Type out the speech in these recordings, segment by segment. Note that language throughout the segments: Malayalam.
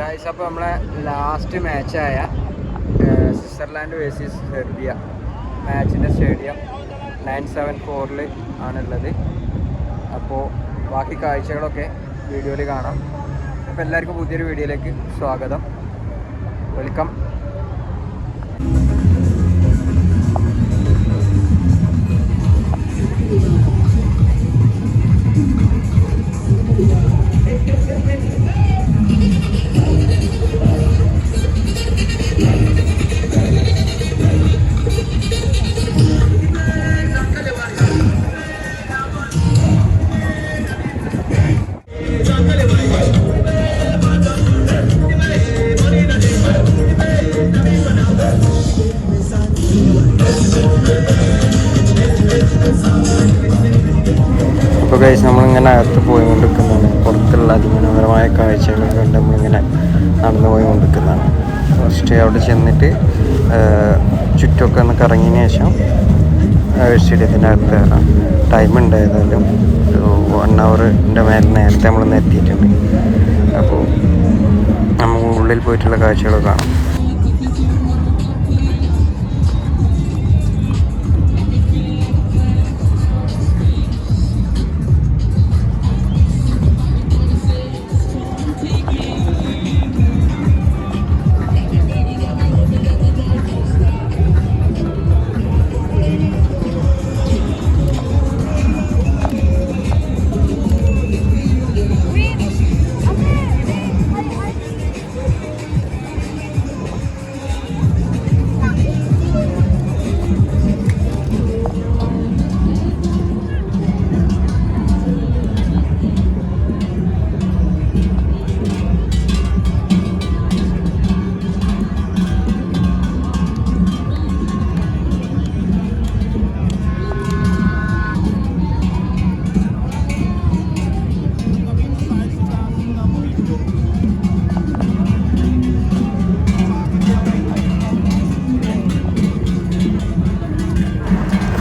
ഗായ്സ്, അപ്പോൾ നമ്മളെ ലാസ്റ്റ് മാച്ചായ സ്വിറ്റ്സർലാൻഡ് വേഴ്സസ് സെർബിയ മാച്ചിൻ്റെ സ്റ്റേഡിയം 974 ആണുള്ളത്. അപ്പോൾ ബാക്കി കാഴ്ചകളൊക്കെ വീഡിയോയിൽ കാണാം. അപ്പോൾ എല്ലാവർക്കും പുതിയൊരു വീഡിയോയിലേക്ക് സ്വാഗതം, വെൽക്കം. അപ്പോൾ ഗൈസ്, നമ്മളിങ്ങനെ അകത്ത് പോയിക്കൊണ്ടിരിക്കുന്നതാണ്. പുറത്തുള്ള അതിമനോഹരമായ കാഴ്ചകൾ കണ്ട് നമ്മളിങ്ങനെ നടന്നു പോയിക്കൊണ്ടിരിക്കുന്നതാണ്. ഫസ്റ്റ് അവിടെ ചെന്നിട്ട് ചുറ്റുമൊക്കെ ഒന്ന് കറങ്ങിയതിന് ശേഷം സ്റ്റേഡിയത്തിൻ്റെ അകത്ത് കയറാം. ടൈം ഉണ്ടായതായാലും 1 ഹവറിൻ്റെ മേലെ നേരത്തെ നമ്മളൊന്ന് എത്തിയിട്ടുണ്ട്. അപ്പോൾ നമുക്ക് ഉള്ളിൽ പോയിട്ടുള്ള കാഴ്ചകളൊക്കെ കാണാം.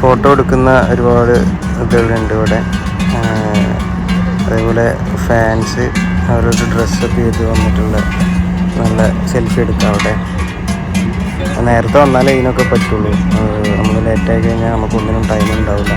ഫോട്ടോ എടുക്കുന്ന ഒരുപാട് ഇതുകളുണ്ട് ഇവിടെ. അതേപോലെ ഫാൻസ് അവരൊരു ഡ്രസ്സൊക്കെ ചെയ്ത് വന്നിട്ടുള്ള നല്ല സെൽഫി എടുക്കാം അവിടെ. നേരത്തെ വന്നാലേ ഇതിനൊക്കെ പറ്റുള്ളൂ. നമ്മൾ ലേറ്റായി കഴിഞ്ഞാൽ നമുക്കൊന്നിനും ടൈം ഉണ്ടാവില്ല.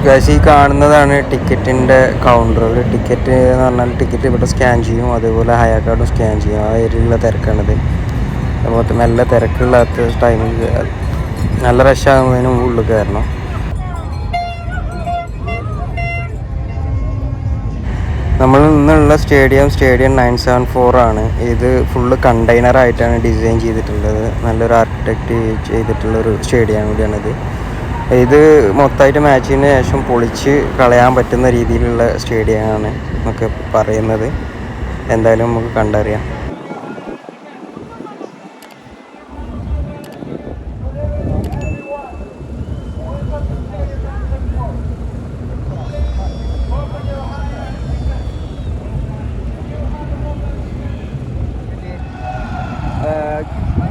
ഗൈസ്, ഈ കാണുന്നതാണ് ടിക്കറ്റിൻ്റെ കൗണ്ടറുകൾ. ടിക്കറ്റ് എന്ന് പറഞ്ഞാൽ ടിക്കറ്റ് ഇവിടെ സ്കാൻ ചെയ്യും, അതേപോലെ ഹയാ കാർഡും സ്കാൻ ചെയ്യും. ആ ഏരിയയിലുള്ള തിരക്കാണിത്. അതുപോലെ നല്ല തിരക്കുള്ളാത്ത ടൈമിൽ നല്ല റഷ് ആകുന്നതിന് ഉള്ളിൽ കയറണം. നമ്മൾ നിന്നുള്ള സ്റ്റേഡിയം 974 ആണ്. ഇത് ഫുള്ള് കണ്ടെയ്നറായിട്ടാണ് ഡിസൈൻ ചെയ്തിട്ടുള്ളത്. നല്ലൊരു ആർക്കിടെക്റ്റ് ചെയ്തിട്ടുള്ളൊരു സ്റ്റേഡിയം കൂടിയാണിത്. ഇത് മൊത്തമായിട്ട് മാച്ചിന് ശേഷം പൊളിച്ച് കളയാൻ പറ്റുന്ന രീതിയിലുള്ള സ്റ്റേഡിയമാണ് എന്നൊക്കെ പറയുന്നത്. എന്തായാലും നമുക്ക് കണ്ടറിയാം.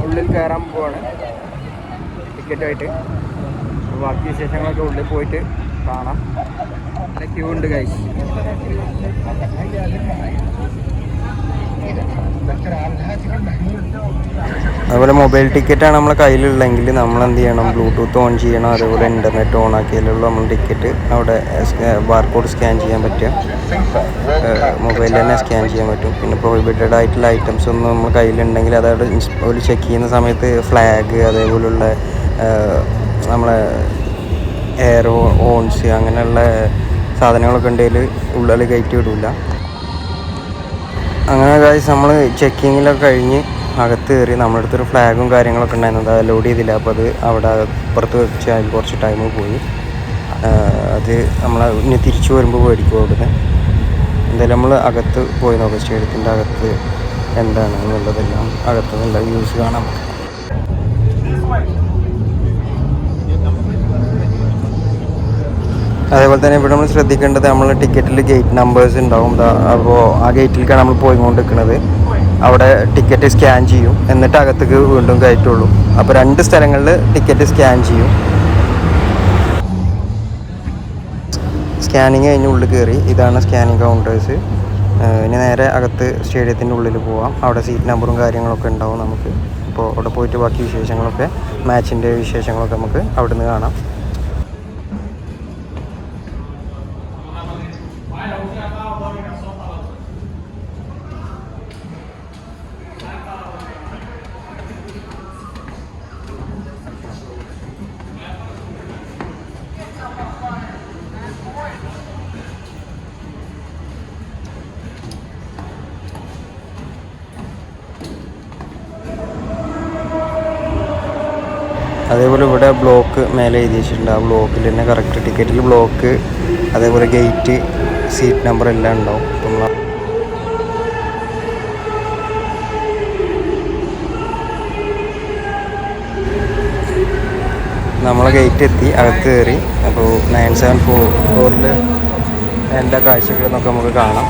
ഉള്ളിൽ കയറാൻ പോവാണ് ടിക്കറ്റായിട്ട്. ബാക്കി വിശേഷങ്ങളൊക്കെ ഉള്ളിൽ പോയിട്ട് കാണാം. നല്ല ക്യൂ ഉണ്ട് ഗൈസ്. അതുപോലെ മൊബൈൽ ടിക്കറ്റാണ് നമ്മളെ കയ്യിലുള്ളെങ്കിൽ നമ്മൾ എന്ത് ചെയ്യണം, ബ്ലൂടൂത്ത് ഓൺ ചെയ്യണം. അതേപോലെ ഇൻ്റർനെറ്റ് ഓൺ ആക്കിയാലുള്ള നമ്മൾ ടിക്കറ്റ് അവിടെ ബാർകോഡ് സ്കാൻ ചെയ്യാൻ പറ്റുക. മൊബൈലിൽ തന്നെ സ്കാൻ ചെയ്യാൻ പറ്റും. പിന്നെ പ്രൊഹിബിറ്റഡ് ആയിട്ടുള്ള ഐറ്റംസ് ഒന്നും നമ്മൾ കയ്യിലുണ്ടെങ്കിൽ അതവിടെ ഒരു ചെക്ക് ചെയ്യുന്ന സമയത്ത് ഫ്ലാഗ് അതേപോലുള്ള നമ്മളെ എയർ ഓൺസ് അങ്ങനെയുള്ള സാധനങ്ങളൊക്കെ ഉണ്ടെങ്കിൽ ഉള്ളിൽ കയറ്റി വിടില്ല. അങ്ങനെ ഗൈസ് നമ്മൾ ചെക്കിങ്ങിലൊക്കെ കഴിഞ്ഞ് അകത്ത് കയറി. നമ്മുടെ അടുത്തൊരു ഫ്ലാഗും കാര്യങ്ങളൊക്കെ ഉണ്ടായിരുന്നു, അത് ലോഡ് ചെയ്തില്ല. അപ്പോൾ അത് അവിടെ പുറത്ത് വെച്ച് അതിൽ കുറച്ച് ടൈം പോയി. അത് നമ്മൾ ഇനി തിരിച്ചു വരുമ്പോൾ മേടിക്കും അവിടുന്ന്. എന്തായാലും നമ്മൾ അകത്ത് പോയി നോക്കാം, സ്റ്റേഡിയത്തിൻ്റെ അകത്ത് എന്താണ് എന്നുള്ളതെല്ലാം അകത്ത് നിന്നുള്ള വ്യൂസ് കാണാം. അതേപോലെ തന്നെ ഇവിടെ നമ്മൾ ശ്രദ്ധിക്കേണ്ടത്, നമ്മൾ ടിക്കറ്റിൽ ഗേറ്റ് നമ്പേഴ്സ് ഉണ്ടാവും. അപ്പോൾ ആ ഗേറ്റിലേക്കാണ് നമ്മൾ പോയിക്കൊണ്ടിരിക്കുന്നത്. അവിടെ ടിക്കറ്റ് സ്കാൻ ചെയ്യും, എന്നിട്ട് അകത്തേക്ക് വീണ്ടും കയറ്റുള്ളൂ. അപ്പോൾ 2 സ്ഥലങ്ങളിൽ ടിക്കറ്റ് സ്കാൻ ചെയ്യും. സ്കാനിങ് കഴിഞ്ഞ് ഉള്ളിൽ കയറി. ഇതാണ് സ്കാനിങ് കൗണ്ടേഴ്സ്. ഇനി നേരെ അകത്ത് സ്റ്റേഡിയത്തിൻ്റെ ഉള്ളിൽ പോവാം. അവിടെ സീറ്റ് നമ്പറും കാര്യങ്ങളൊക്കെ ഉണ്ടാവും നമുക്ക്. അപ്പോൾ അവിടെ പോയിട്ട് ബാക്കി വിശേഷങ്ങളൊക്കെ, മാച്ചിൻ്റെ വിശേഷങ്ങളൊക്കെ നമുക്ക് അവിടെ നിന്ന് കാണാം. അതേപോലെ ഇവിടെ ബ്ലോക്ക് മേലെ എഴുതി വെച്ചിട്ടുണ്ട്. ആ ബ്ലോക്കിൽ തന്നെ കറക്റ്റ് ടിക്കറ്റിൽ ബ്ലോക്ക്, അതേപോലെ ഗേറ്റ്, സീറ്റ് നമ്പർ എല്ലാം ഉണ്ടാവും. നമ്മളെ ഗേറ്റ് എത്തി, അകത്ത് കയറി. അപ്പോൾ 974 എല്ലാ കാഴ്ചകളെന്നൊക്കെ നമുക്ക് കാണാം.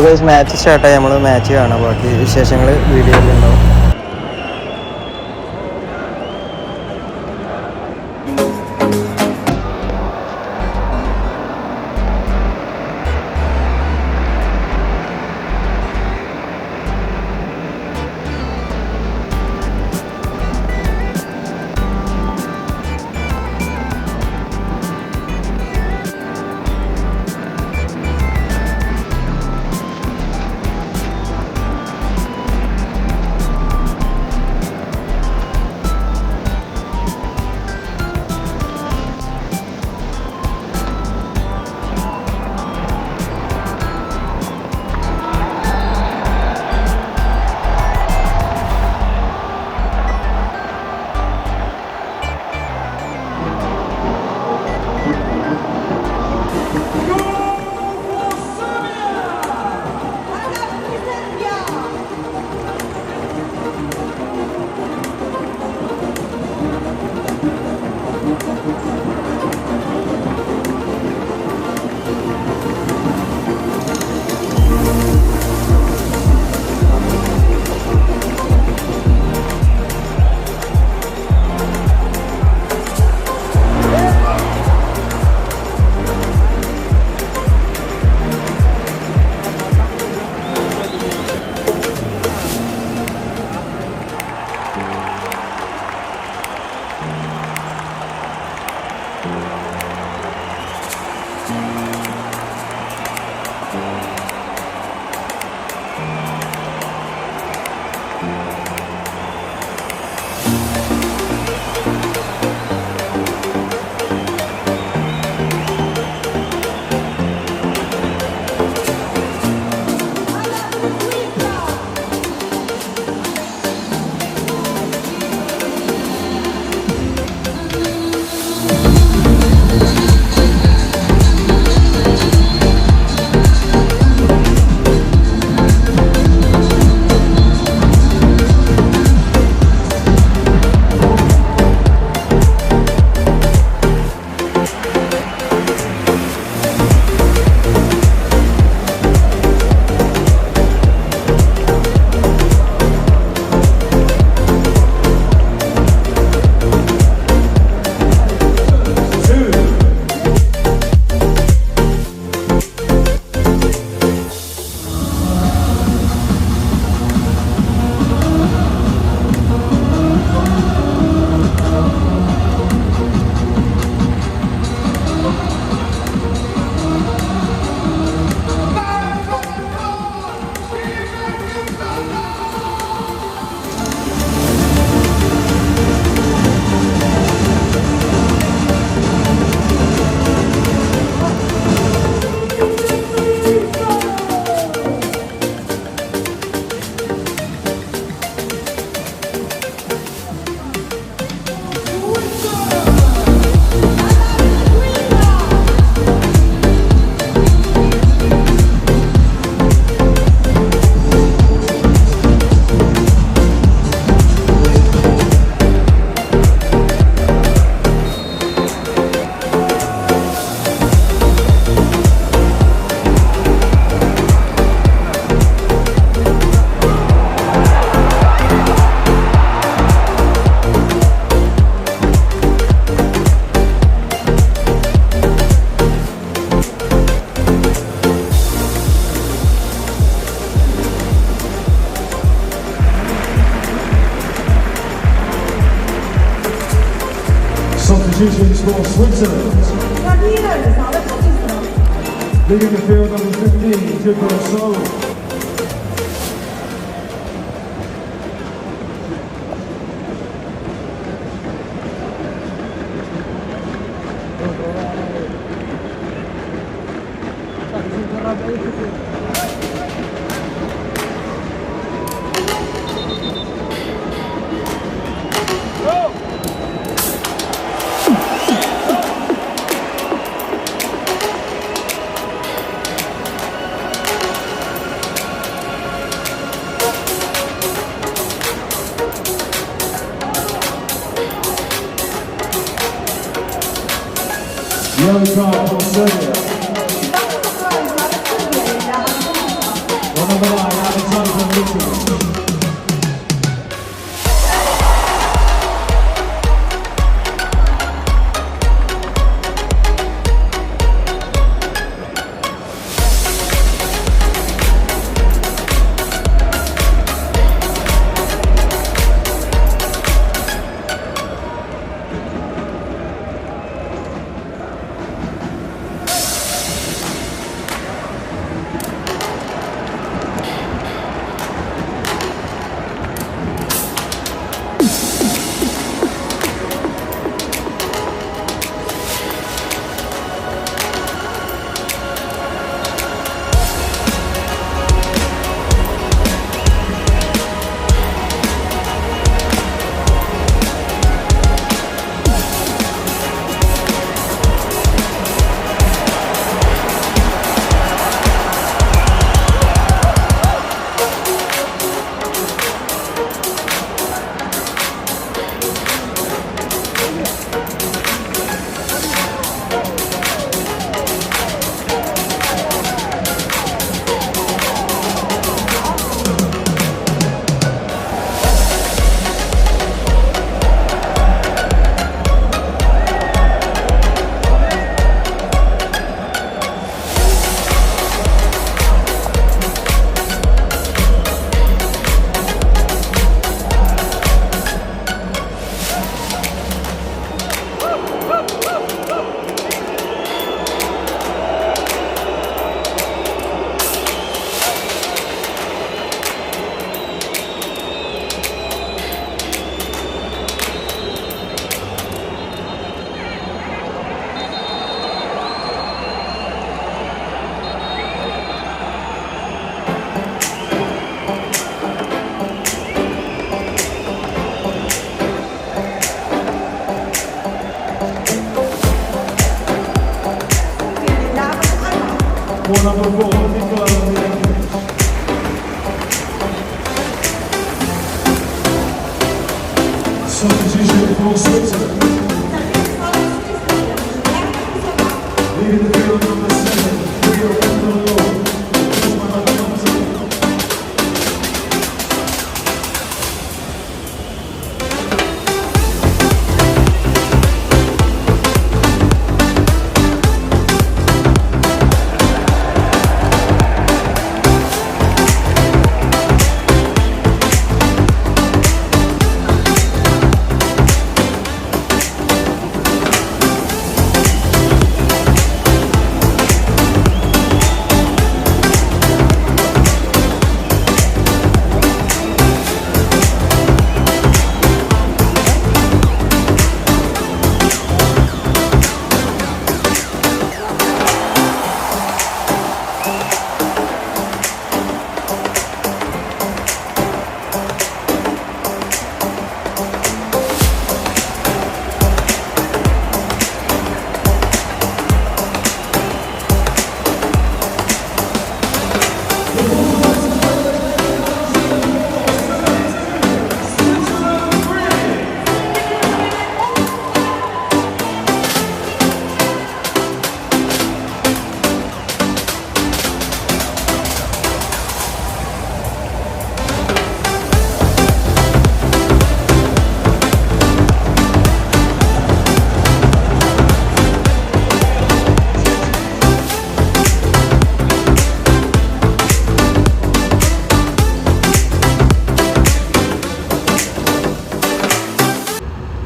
അപ്പോൾ ഗൈസ് മാച്ച് സ്റ്റാർട്ടായി. നമ്മൾ മാച്ച് കാണാം. ബാക്കി വിശേഷങ്ങൾ വീഡിയോയിലുണ്ടാവും. Substitutions for Switzerland. Leading the field, number 15, Triple Solo. Yellow card for Serbia. number 9, Alexander Lucas. For number 4, Nicola Milankovic. Substitution for Switzerland. Leading the field, number 7, Rio Fernando.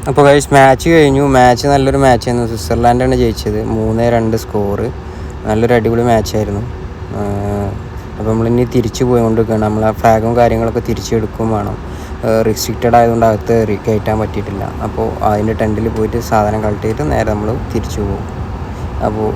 അപ്പോൾ ഗൈസ് മാച്ച് കഴിഞ്ഞു. മാച്ച് നല്ലൊരു മാച്ചായിരുന്നു. സ്വിറ്റ്സർലാൻഡാണ് ജയിച്ചത്. 3-2 സ്കോറ്. നല്ലൊരു അടിപൊളി മാച്ചായിരുന്നു. അപ്പോൾ നമ്മളിനി തിരിച്ചു പോയിക്കൊണ്ടിരിക്കുകയാണ്. നമ്മൾ ആ ഫ്ലാഗും കാര്യങ്ങളൊക്കെ തിരിച്ചെടുക്കുകയും വേണം. റിസ്ട്രിക്റ്റഡ് ആയതുകൊണ്ട് അകത്ത് കയറ്റാൻ പറ്റിയിട്ടില്ല. അപ്പോൾ അതിൻ്റെ ടെൻറ്റിൽ പോയിട്ട് സാധനം കളക്ട് ചെയ്തിട്ട് നേരെ നമ്മൾ തിരിച്ചു പോകും. അപ്പോൾ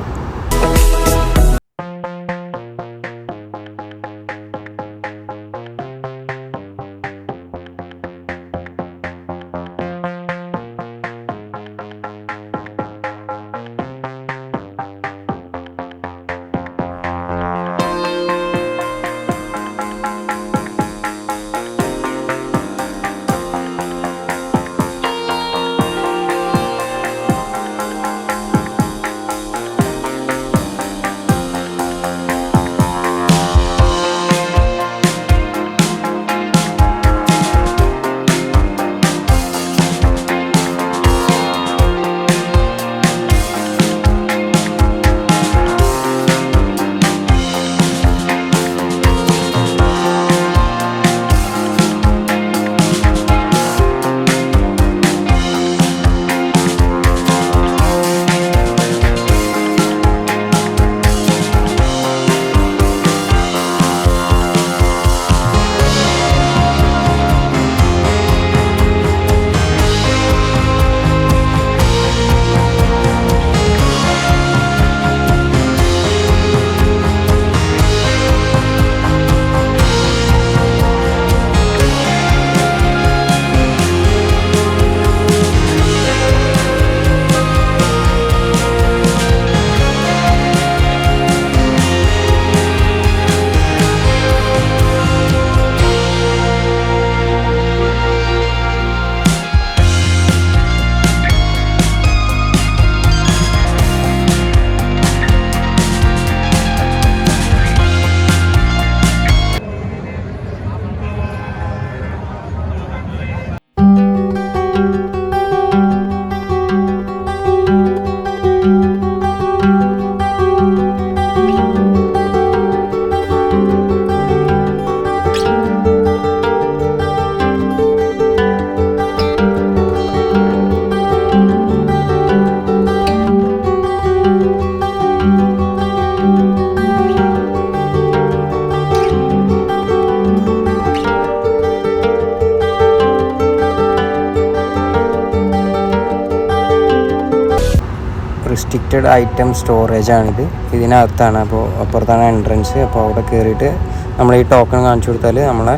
റെസ്ട്രിക്റ്റഡ് ഐറ്റം സ്റ്റോറേജ് ആണിത്. ഇതിനകത്താണ്. അപ്പോൾ അപ്പുറത്താണ് എൻട്രൻസ്. അപ്പോൾ അവിടെ കയറിയിട്ട് നമ്മൾ ഈ ടോക്കൺ കാണിച്ചു കൊടുത്താൽ നമ്മളെ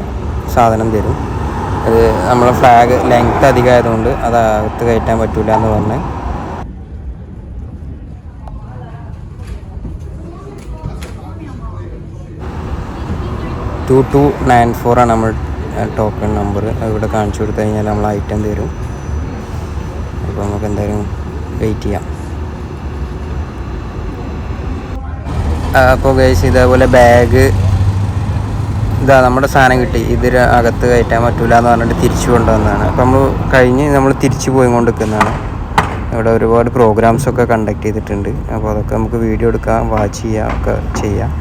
സാധനം തരും. അത് നമ്മളെ ഫ്ലാഗ് ലെങ്ത് അധികമായതുകൊണ്ട് അത് അകത്ത് കയറ്റാൻ പറ്റില്ല എന്ന് പറഞ്ഞ്. ടു 294 നമ്മൾ ടോക്കൺ നമ്പർ. ഇവിടെ കാണിച്ചു കൊടുത്തു കഴിഞ്ഞാൽ നമ്മൾ ഐറ്റം തരും. അപ്പോൾ നമുക്ക് എന്തായാലും വെയിറ്റ് ചെയ്യാം. അപ്പോൾ ഗൈസ് ഇതേപോലെ ബാഗ് ഇതാ നമ്മുടെ സാധനം കിട്ടി. ഇതിൽ അകത്ത് കയറ്റാൻ പറ്റില്ല എന്ന് പറഞ്ഞിട്ട് തിരിച്ചു കൊണ്ടുവന്നതാണ്. അപ്പോൾ നമ്മൾ തിരിച്ചു പോയിക്കൊണ്ടിരിക്കുന്നതാണ്. ഇവിടെ ഒരുപാട് പ്രോഗ്രാംസൊക്കെ കണ്ടക്ട് ചെയ്തിട്ടുണ്ട്. അപ്പോൾ അതൊക്കെ നമുക്ക് വീഡിയോ എടുക്കാം, വാച്ച് ചെയ്യാം, ഒക്കെ ചെയ്യാം.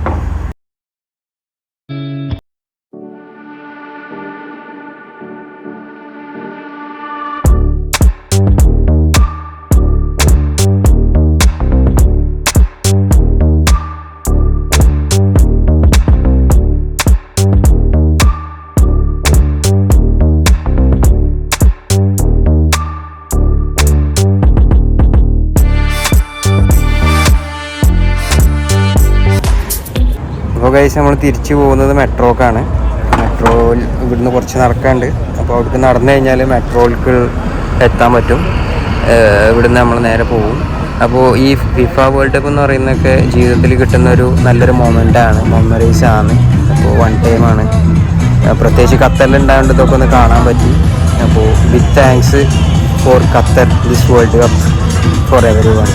അപ്പോൾ ഗൈസ് നമ്മൾ തിരിച്ചു പോകുന്നത് മെട്രോക്കാണ്. മെട്രോയിൽ ഇവിടുന്ന് കുറച്ച് നടക്കാണ്ട്. അപ്പോൾ അവിടേക്ക് നടന്നു കഴിഞ്ഞാൽ മെട്രോയിലേക്ക് എത്താൻ പറ്റും. ഇവിടുന്ന് നമ്മൾ നേരെ പോകും. അപ്പോൾ ഈ ഫിഫ വേൾഡ് കപ്പ് എന്ന് പറയുന്നതൊക്കെ ജീവിതത്തിൽ കിട്ടുന്ന ഒരു നല്ലൊരു മൊമെൻ്റാണ്, മെമ്മറീസ് ആണ്. അപ്പോൾ വൺ ടൈമാണ്. പ്രത്യേകിച്ച് ഖത്തറിലുണ്ടായതുകൊണ്ട് ഇതൊക്കെ ഒന്ന് കാണാൻ പറ്റി. അപ്പോൾ big thanks for Qatar this world cup for everyone.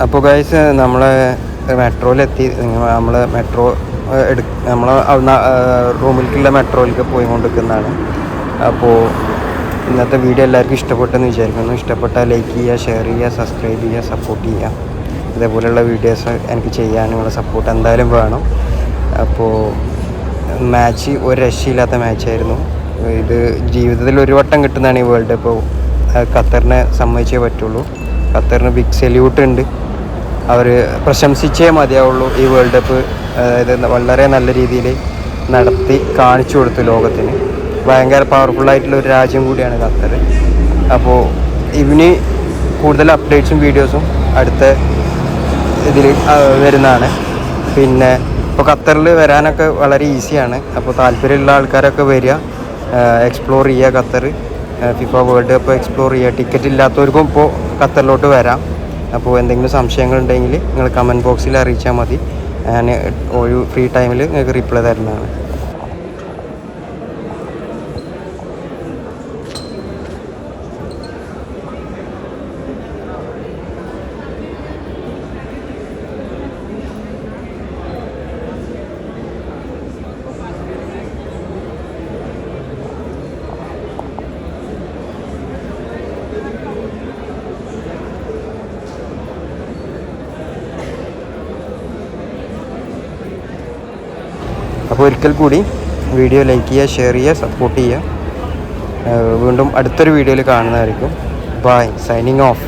അപ്പോൾ ഗൈസ് നമ്മൾ മെട്രോയിലെത്തി. നമ്മൾ മെട്രോ നമ്മൾ റൂമിലേക്കുള്ള മെട്രോയിലേക്ക് പോയിക്കൊണ്ടിരിക്കുന്നതാണ്. അപ്പോൾ ഇന്നത്തെ വീഡിയോ എല്ലാവർക്കും ഇഷ്ടപ്പെട്ടെന്ന് വിചാരിക്കുന്നു. ഇഷ്ടപ്പെട്ടാൽ ലൈക്ക് ചെയ്യുക, ഷെയർ ചെയ്യുക, സബ്സ്ക്രൈബ് ചെയ്യുക, സപ്പോർട്ട് ചെയ്യുക. ഇതേപോലെയുള്ള വീഡിയോസ് എനിക്ക് ചെയ്യാൻ നിങ്ങളുടെ സപ്പോർട്ട് എന്തായാലും വേണം. അപ്പോൾ മാച്ച് ഒരു രക്ഷയില്ലാത്ത മാച്ചായിരുന്നു. ഇത് ജീവിതത്തിൽ ഒരു വട്ടം കിട്ടുന്നതാണ് ഈ വേൾഡ് കപ്പ്. ഖത്തറിനെ സമ്മതിച്ചേ പറ്റുള്ളൂ. ഖത്തറിന് ബിഗ് സല്യൂട്ട് ഉണ്ട്. അവർ പ്രശംസിച്ചേ മതിയാവുള്ളൂ. ഈ വേൾഡ് കപ്പ് അതായത് വളരെ നല്ല രീതിയിൽ നടത്തി കാണിച്ചു കൊടുത്തു ലോകത്തിന്. ഭയങ്കര പവർഫുള്ളായിട്ടുള്ള ഒരു രാജ്യം കൂടിയാണ് ഖത്തർ. അപ്പോൾ ഇവന് കൂടുതൽ അപ്ഡേറ്റ്സും വീഡിയോസും അടുത്ത ഇതിൽ വരുന്നതാണ്. പിന്നെ ഇപ്പോൾ ഖത്തറിൽ വരാനൊക്കെ വളരെ ഈസിയാണ്. അപ്പോൾ താല്പര്യമുള്ള ആൾക്കാരൊക്കെ വരിക, എക്സ്പ്ലോർ ചെയ്യുക. Qatar FIFA world cup explore ചെയ്യുക. ടിക്കറ്റ് ഇല്ലാത്തവർക്കും ഇപ്പോൾ ഖത്തറിലോട്ട് വരാം. അപ്പോൾ എന്തെങ്കിലും സംശയങ്ങളുണ്ടെങ്കിൽ നിങ്ങൾ കമൻറ്റ് ബോക്സിൽ അറിയിച്ചാൽ മതി. ഞാൻ ഒരു ഫ്രീ ടൈമിൽ നിങ്ങൾക്ക് റിപ്ലൈ തരുന്നതാണ്. അപ്പോൾ ഒരിക്കൽ കൂടി വീഡിയോ ലൈക്ക് ചെയ്യുക, ഷെയർ ചെയ്യുക, സപ്പോർട്ട് ചെയ്യുക. വീണ്ടും അടുത്തൊരു വീഡിയോയിൽ കാണുന്നതായിരിക്കും. By, signing off.